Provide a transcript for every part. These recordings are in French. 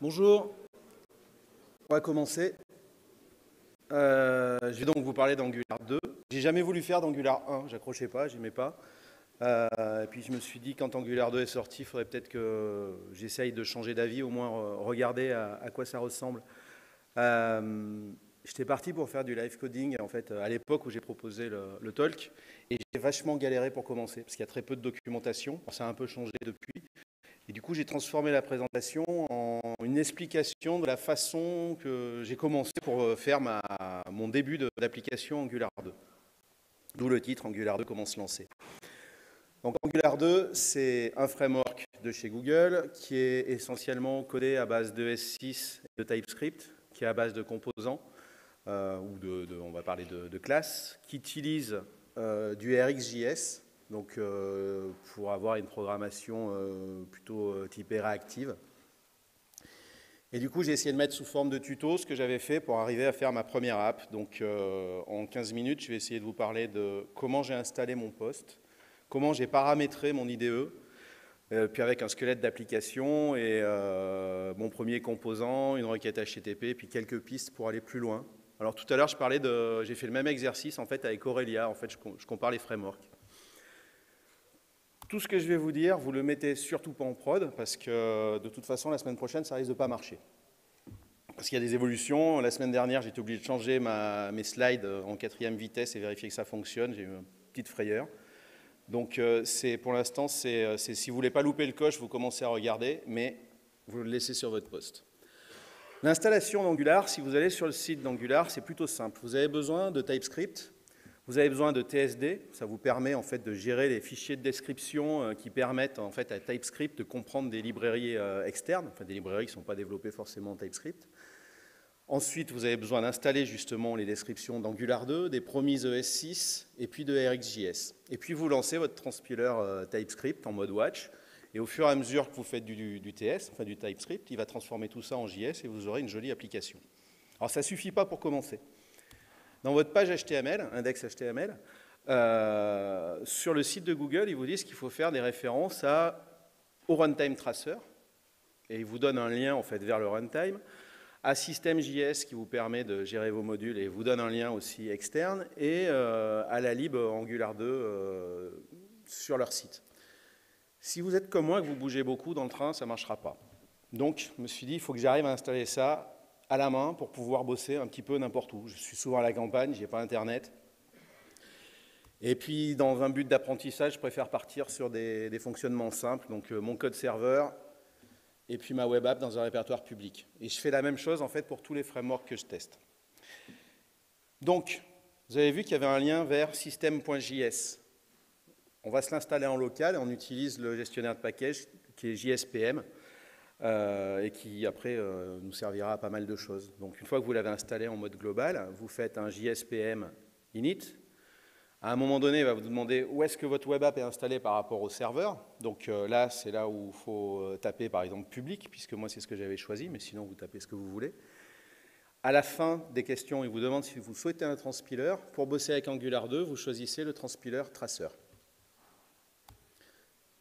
Bonjour, on va commencer. Je vais donc vous parler d'Angular 2. J'ai jamais voulu faire d'Angular 1, j'accrochais pas, j'aimais pas. Et puis je me suis dit quand Angular 2 est sorti, il faudrait peut-être que j'essaye de changer d'avis, au moins regarder à quoi ça ressemble. J'étais parti pour faire du live coding en fait à l'époque où j'ai proposé le talk et j'ai vachement galéré pour commencer parce qu'il y a très peu de documentation. Ça a un peu changé depuis. Et du coup, j'ai transformé la présentation en une explication de la façon que j'ai commencé pour faire mon début d'application Angular 2. D'où le titre Angular 2, comment se lancer. Donc Angular 2, c'est un framework de chez Google qui est essentiellement codé à base de S6 et de TypeScript, qui est à base de composants, on va parler de classes, qui utilise du RxJS, donc pour avoir une programmation plutôt typée réactive. Et du coup, j'ai essayé de mettre sous forme de tuto ce que j'avais fait pour arriver à faire ma première app. Donc en 15 minutes, je vais essayer de vous parler de comment j'ai installé mon poste, comment j'ai paramétré mon IDE, puis avec un squelette d'application et mon premier composant, une requête HTTP, puis quelques pistes pour aller plus loin. Alors tout à l'heure, j'ai fait le même exercice en fait avec Aurelia. En fait, je compare les frameworks. Tout ce que je vais vous dire, vous le mettez surtout pas en prod, parce que de toute façon, la semaine prochaine, ça risque de pas marcher. Parce qu'il y a des évolutions. La semaine dernière, j'ai été obligé de changer mes slides en 4e vitesse et vérifier que ça fonctionne. J'ai eu une petite frayeur. Donc, pour l'instant, si vous voulez pas louper le coche, vous commencez à regarder, mais vous le laissez sur votre poste. L'installation d'Angular, si vous allez sur le site d'Angular, c'est plutôt simple. Vous avez besoin de TypeScript. Vous avez besoin de TSD, ça vous permet en fait de gérer les fichiers de description qui permettent en fait à TypeScript de comprendre des librairies externes, enfin des librairies qui ne sont pas développées forcément en TypeScript. Ensuite, vous avez besoin d'installer justement les descriptions d'Angular 2, des promises ES6 et puis de RxJS. Et puis vous lancez votre transpiler TypeScript en mode watch et au fur et à mesure que vous faites du TS, enfin du TypeScript, il va transformer tout ça en JS et vous aurez une jolie application. Alors ça ne suffit pas pour commencer. Dans votre page HTML, index HTML, sur le site de Google, ils vous disent qu'il faut faire des références au runtime tracer, et ils vous donnent un lien en fait vers le runtime, à System.js qui vous permet de gérer vos modules et vous donne un lien aussi externe, et à la lib Angular 2 sur leur site. Si vous êtes comme moi, que vous bougez beaucoup dans le train, ça ne marchera pas. Donc, je me suis dit, il faut que j'arrive à installer ça à la main pour pouvoir bosser un petit peu n'importe où. Je suis souvent à la campagne, je n'ai pas Internet. Et puis, dans un but d'apprentissage, je préfère partir sur des fonctionnements simples. Donc, mon code serveur et puis ma web app dans un répertoire public. Et je fais la même chose, en fait, pour tous les frameworks que je teste. Donc, vous avez vu qu'il y avait un lien vers system.js. On va se l'installer en local et on utilise le gestionnaire de package qui est JSPM. Et qui après nous servira à pas mal de choses. Donc une fois que vous l'avez installé en mode global, vous faites un JSPM init. À un moment donné, il va vous demander où est-ce que votre web app est installée par rapport au serveur. Donc là, c'est là où il faut taper par exemple public, puisque moi c'est ce que j'avais choisi, mais sinon vous tapez ce que vous voulez. À la fin des questions, il vous demande si vous souhaitez un transpiler. Pour bosser avec Angular 2, vous choisissez le transpiler tracer.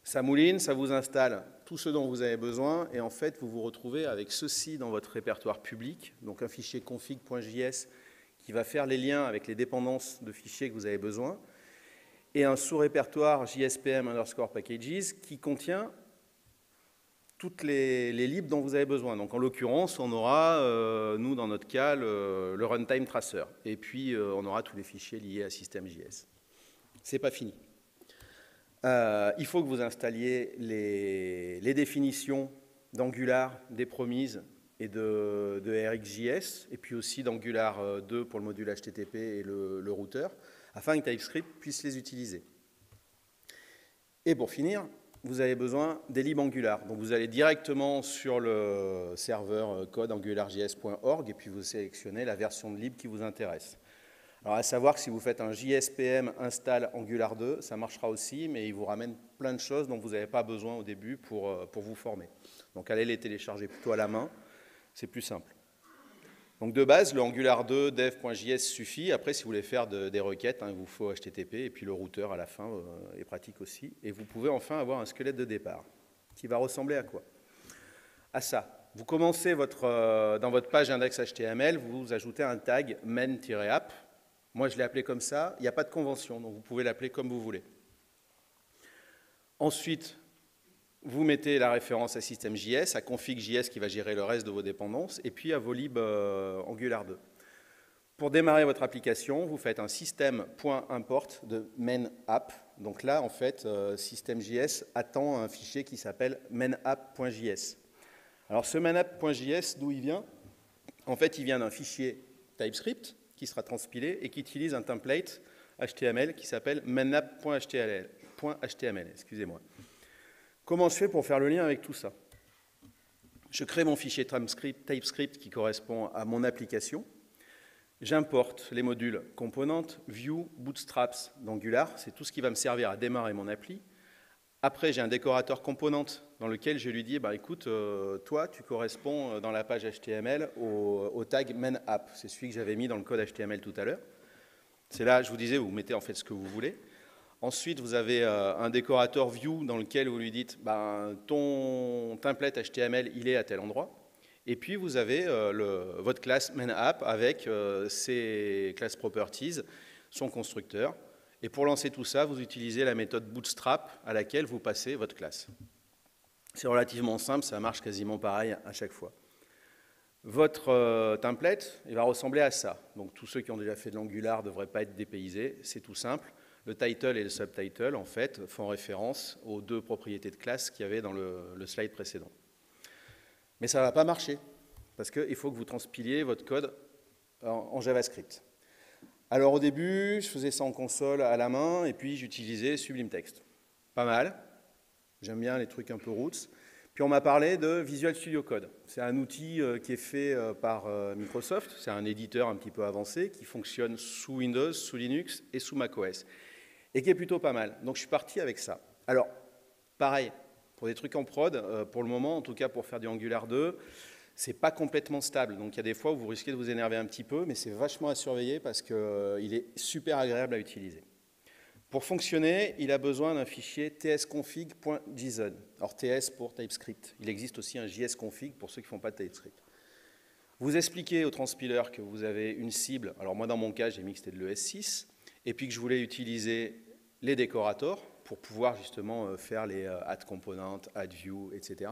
Ça mouline, ça vous installe tout ce dont vous avez besoin et en fait, vous vous retrouvez avec ceci dans votre répertoire public, donc un fichier config.js qui va faire les liens avec les dépendances de fichiers que vous avez besoin et un sous-répertoire JSPM_packages qui contient toutes les libs dont vous avez besoin. Donc en l'occurrence, on aura, nous dans notre cas, le runtime tracer et puis on aura tous les fichiers liés à System.js. C'est pas fini. Il faut que vous installiez les définitions d'Angular, des promises et de RxJS, et puis aussi d'Angular 2 pour le module HTTP et le routeur, afin que TypeScript puisse les utiliser. Et pour finir, vous avez besoin des libs Angular. Donc vous allez directement sur le serveur code angularjs.org et puis vous sélectionnez la version de lib qui vous intéresse. Alors à savoir que si vous faites un JSPM install Angular 2, ça marchera aussi, mais il vous ramène plein de choses dont vous n'avez pas besoin au début pour vous former. Donc allez les télécharger plutôt à la main, c'est plus simple. Donc de base, le Angular 2 dev.js suffit. Après, si vous voulez faire des requêtes, il vous faut HTTP et puis le routeur à la fin est pratique aussi. Et vous pouvez enfin avoir un squelette de départ qui va ressembler à quoi? À ça. vous commencez dans votre page index HTML, vous ajoutez un tag main-app. Moi, je l'ai appelé comme ça. Il n'y a pas de convention, donc vous pouvez l'appeler comme vous voulez. Ensuite, vous mettez la référence à system.js, à config.js qui va gérer le reste de vos dépendances, et puis à vos libs Angular 2. Pour démarrer votre application, vous faites un system.import de main-app. Donc là, en fait, system.js attend un fichier qui s'appelle main-app.js. Alors ce main-app.js, d'où il vient? En fait, il vient d'un fichier TypeScript qui sera transpilé et qui utilise un template HTML qui s'appelle main-app.html. Excusez-moi. Comment je fais pour faire le lien avec tout ça? Je crée mon fichier TypeScript qui correspond à mon application. J'importe les modules componentes, view, bootstraps d'Angular. C'est tout ce qui va me servir à démarrer mon appli. Après, j'ai un décorateur componente dans lequel je lui dis, bah, écoute, toi, tu corresponds dans la page HTML au tag main-app. C'est celui que j'avais mis dans le code HTML tout à l'heure. C'est là, je vous disais, vous mettez en fait ce que vous voulez. Ensuite, vous avez un décorateur view dans lequel vous lui dites, bah, ton template HTML, il est à tel endroit. Et puis, vous avez votre classe main-app avec ses class properties, son constructeur. Et pour lancer tout ça, vous utilisez la méthode bootstrap à laquelle vous passez votre classe. C'est relativement simple, ça marche quasiment pareil à chaque fois. Votre template, il va ressembler à ça. Donc tous ceux qui ont déjà fait de l'Angular ne devraient pas être dépaysés, c'est tout simple. Le title et le subtitle, en fait, font référence aux deux propriétés de classe qu'il y avait dans le slide précédent. Mais ça ne va pas marcher, parce qu'il faut que vous transpiliez votre code en JavaScript. Alors au début, je faisais ça en console à la main, et puis j'utilisais Sublime Text. Pas mal, j'aime bien les trucs un peu roots. Puis on m'a parlé de Visual Studio Code. C'est un outil qui est fait par Microsoft, c'est un éditeur un petit peu avancé, qui fonctionne sous Windows, sous Linux et sous macOS, et qui est plutôt pas mal. Donc je suis parti avec ça. Alors, pareil, pour des trucs en prod, pour le moment, en tout cas pour faire du Angular 2, c'est pas complètement stable. Donc il y a des fois où vous risquez de vous énerver un petit peu, mais c'est vachement à surveiller parce qu'il est super agréable à utiliser. Pour fonctionner, il a besoin d'un fichier tsconfig.json. Alors TS pour TypeScript. Il existe aussi un jsconfig pour ceux qui ne font pas de TypeScript. Vous expliquez au transpiler que vous avez une cible. Alors moi, dans mon cas, j'ai mis que c'était de l'ES6. Et puis que je voulais utiliser les décorateurs pour pouvoir justement faire les add component, add view, etc.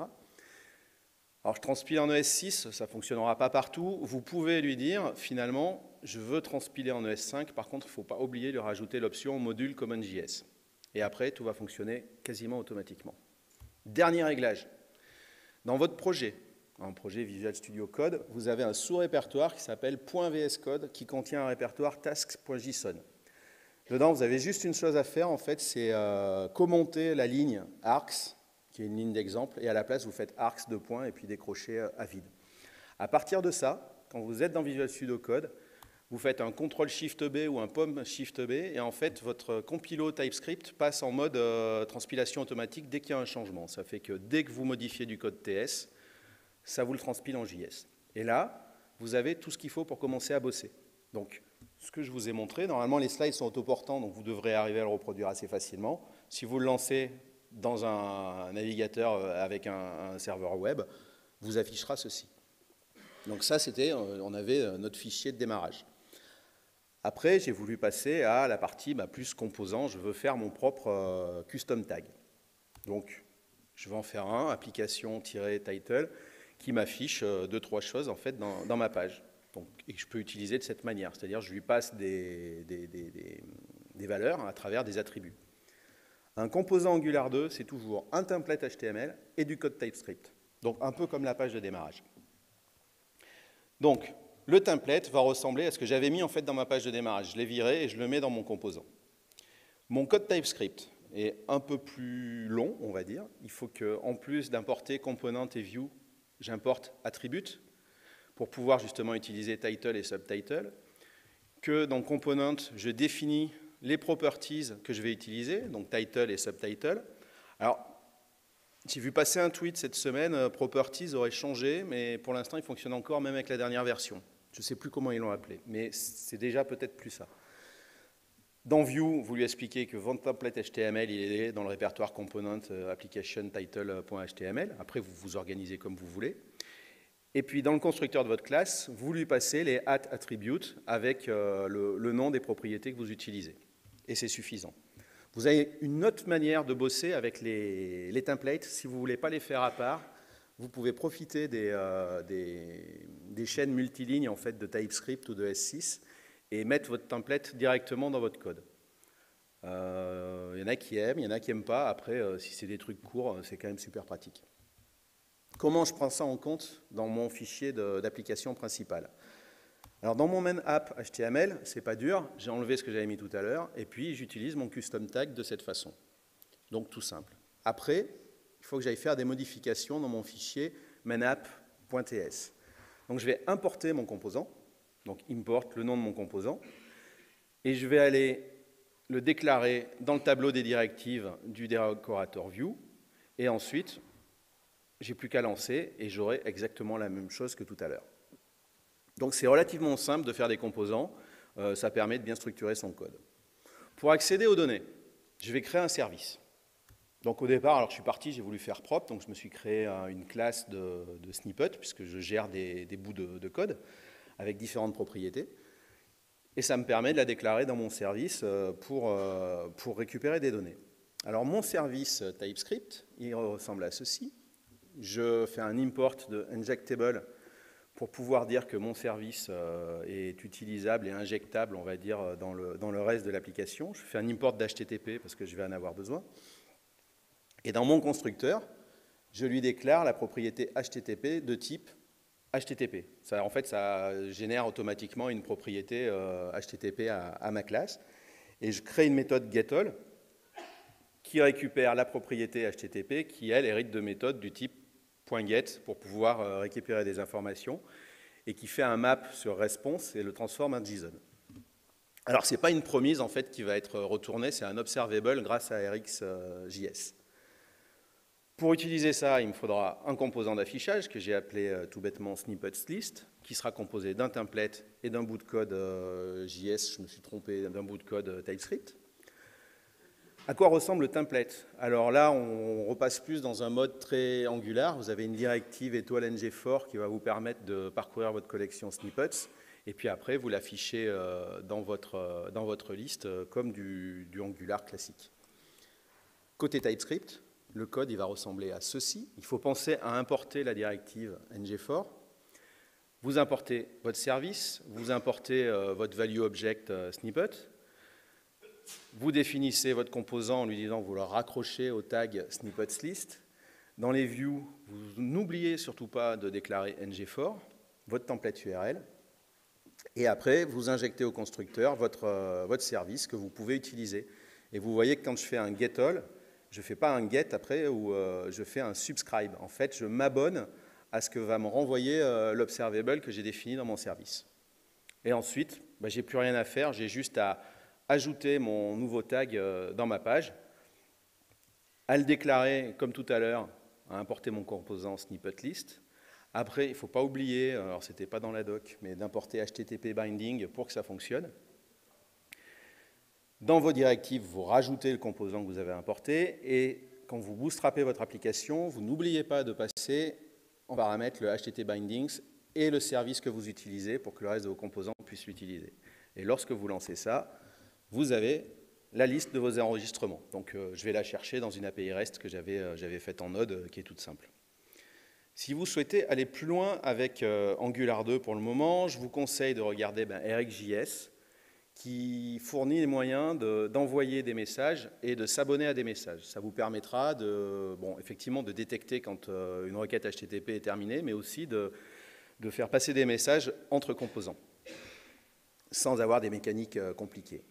Alors je transpile en ES6, ça ne fonctionnera pas partout. Vous pouvez lui dire, finalement, je veux transpiler en ES5, par contre, il ne faut pas oublier de rajouter l'option module CommonJS. Et après, tout va fonctionner quasiment automatiquement. Dernier réglage. Dans votre projet, un projet Visual Studio Code, vous avez un sous-répertoire qui s'appelle .vscode qui contient un répertoire tasks.json. Dedans, vous avez juste une chose à faire, en fait, c'est commenter la ligne arcs, qui est une ligne d'exemple, et à la place, vous faites arcs de points et puis décrocher à vide. À partir de ça, quand vous êtes dans Visual Studio Code, vous faites un CTRL-SHIFT-B ou un POM-SHIFT-B, et en fait, votre compilo TypeScript passe en mode transpilation automatique dès qu'il y a un changement. Ça fait que dès que vous modifiez du code TS, ça vous le transpile en JS. Et là, vous avez tout ce qu'il faut pour commencer à bosser. Donc, ce que je vous ai montré, normalement, les slides sont autoportants, donc vous devrez arriver à le reproduire assez facilement. Si vous le lancez dans un navigateur avec un serveur web, vous affichera ceci. Donc ça, c'était, on avait notre fichier de démarrage. Après, j'ai voulu passer à la partie plus composant. Je veux faire mon propre custom tag. Donc, je vais en faire un, application-title, qui m'affiche 2-3 choses en fait dans ma page. Donc, et que je peux utiliser de cette manière. C'est-à-dire, je lui passe des valeurs à travers des attributs. Un composant Angular 2, c'est toujours un template HTML et du code TypeScript. Donc, un peu comme la page de démarrage. Donc, le template va ressembler à ce que j'avais mis en fait dans ma page de démarrage. Je l'ai viré et je le mets dans mon composant. Mon code TypeScript est un peu plus long, on va dire. Il faut qu'en plus d'importer component et view, j'importe attribute pour pouvoir justement utiliser title et subtitle. Que dans component, je définis les properties que je vais utiliser, donc title et subtitle. Alors, j'ai vu passer un tweet cette semaine, properties aurait changé, mais pour l'instant, il fonctionne encore même avec la dernière version. Je ne sais plus comment ils l'ont appelé, mais c'est déjà peut-être plus ça. Dans View, vous lui expliquez que votre template HTML, il est dans le répertoire component application title.html. Après, vous vous organisez comme vous voulez. Et puis, dans le constructeur de votre classe, vous lui passez les @attributes avec le nom des propriétés que vous utilisez. Et c'est suffisant. Vous avez une autre manière de bosser avec les templates. Si vous ne voulez pas les faire à part, vous pouvez profiter des chaînes multilignes en fait, de TypeScript ou de S6 et mettre votre template directement dans votre code. Il y en a qui aiment, il y en a qui n'aiment pas. Après, si c'est des trucs courts, c'est quand même super pratique. Comment je prends ça en compte dans mon fichier d'application principale? Alors, dans mon main app HTML, c'est pas dur, j'ai enlevé ce que j'avais mis tout à l'heure, et puis j'utilise mon custom tag de cette façon. Donc, tout simple. Après, il faut que j'aille faire des modifications dans mon fichier mainapp.ts. Donc, je vais importer mon composant, donc import le nom de mon composant, et je vais aller le déclarer dans le tableau des directives du décorateur view, et ensuite, j'ai plus qu'à lancer, et j'aurai exactement la même chose que tout à l'heure. Donc c'est relativement simple de faire des composants, ça permet de bien structurer son code. Pour accéder aux données, je vais créer un service. Donc au départ, alors je suis parti, j'ai voulu faire propre, donc je me suis créé une classe de snippet, puisque je gère des bouts de code avec différentes propriétés. Et ça me permet de la déclarer dans mon service pour récupérer des données. Alors mon service TypeScript, il ressemble à ceci. Je fais un import de injectable pour pouvoir dire que mon service est utilisable et injectable, on va dire, dans le reste de l'application. Je fais un import d'HTTP parce que je vais en avoir besoin. Et dans mon constructeur, je lui déclare la propriété HTTP de type HTTP. Ça, en fait, ça génère automatiquement une propriété HTTP à ma classe. Et je crée une méthode getAll qui récupère la propriété HTTP qui, elle, hérite de méthodes du type .get pour pouvoir récupérer des informations et qui fait un map sur response et le transforme en JSON. Alors, ce n'est pas une promise en fait qui va être retournée, c'est un observable grâce à RxJS. Pour utiliser ça, il me faudra un composant d'affichage que j'ai appelé tout bêtement snippetsList, qui sera composé d'un template et d'un bout de code JS, je me suis trompé, d'un bout de code TypeScript. À quoi ressemble le template? Alors là, on repasse plus dans un mode très Angular. Vous avez une directive étoile ng4 qui va vous permettre de parcourir votre collection snippets. Et puis après, vous l'affichez dans votre liste comme du Angular classique. Côté TypeScript, le code il va ressembler à ceci. Il faut penser à importer la directive ng4. Vous importez votre service, vous importez votre value object snippet. Vous définissez votre composant en lui disant que vous le raccrochez au tag snippetsList. Dans les views, vous n'oubliez surtout pas de déclarer ng4, votre template URL. Et après, vous injectez au constructeur votre service que vous pouvez utiliser. Et vous voyez que quand je fais un getAll, je ne fais pas un get après ou je fais un subscribe. En fait, je m'abonne à ce que va me renvoyer l'observable que j'ai défini dans mon service. Et ensuite, je n'ai plus rien à faire, j'ai juste à ajouter mon nouveau tag dans ma page, à le déclarer comme tout à l'heure, à importer mon composant snippetList. Après, il ne faut pas oublier, alors ce n'était pas dans la doc, mais d'importer HTTP binding pour que ça fonctionne. Dans vos directives, vous rajoutez le composant que vous avez importé et quand vous bootstrapez votre application, vous n'oubliez pas de passer en paramètre le HTTP bindings et le service que vous utilisez pour que le reste de vos composants puissent l'utiliser. Et lorsque vous lancez ça, vous avez la liste de vos enregistrements. Donc, je vais la chercher dans une API REST que j'avais faite en Node, qui est toute simple. Si vous souhaitez aller plus loin avec Angular 2 pour le moment, je vous conseille de regarder RxJS, qui fournit les moyens d'envoyer des messages et de s'abonner à des messages. Ça vous permettra effectivement de détecter quand une requête HTTP est terminée, mais aussi de faire passer des messages entre composants, sans avoir des mécaniques compliquées.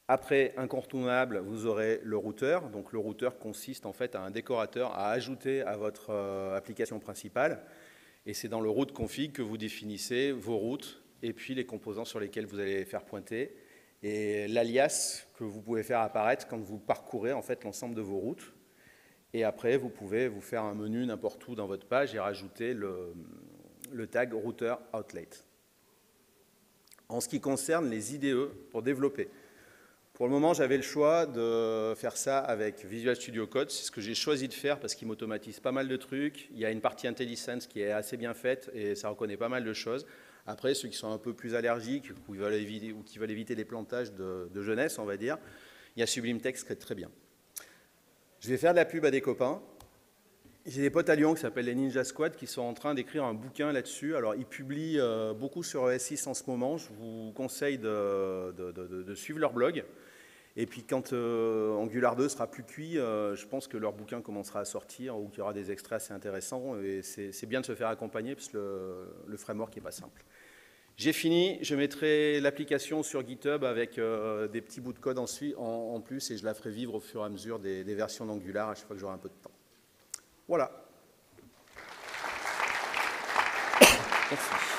Après, incontournable, vous aurez le routeur. Donc, le routeur consiste en fait à un décorateur à ajouter à votre application principale. Et c'est dans le route config que vous définissez vos routes et puis les composants sur lesquels vous allez les faire pointer et l'alias que vous pouvez faire apparaître quand vous parcourez en fait l'ensemble de vos routes. Et après, vous pouvez vous faire un menu n'importe où dans votre page et rajouter le tag router outlet. En ce qui concerne les IDE pour développer Pour le moment, j'avais le choix de faire ça avec Visual Studio Code. C'est ce que j'ai choisi de faire parce qu'il m'automatise pas mal de trucs. Il y a une partie IntelliSense qui est assez bien faite et ça reconnaît pas mal de choses. Après, ceux qui sont un peu plus allergiques ou qui veulent éviter les plantages de jeunesse, on va dire, il y a Sublime Text qui est très bien. Je vais faire de la pub à des copains. J'ai des potes à Lyon qui s'appellent les Ninja Squad qui sont en train d'écrire un bouquin là-dessus. Alors, ils publient beaucoup sur ES6 en ce moment. Je vous conseille de suivre leur blog. Et puis quand Angular 2 sera plus cuit, je pense que leur bouquin commencera à sortir ou qu'il y aura des extraits assez intéressants. Et c'est bien de se faire accompagner parce que le framework n'est pas simple. J'ai fini, je mettrai l'application sur GitHub avec des petits bouts de code en plus et je la ferai vivre au fur et à mesure des versions d'Angular à chaque fois que j'aurai un peu de temps. Voilà. Merci.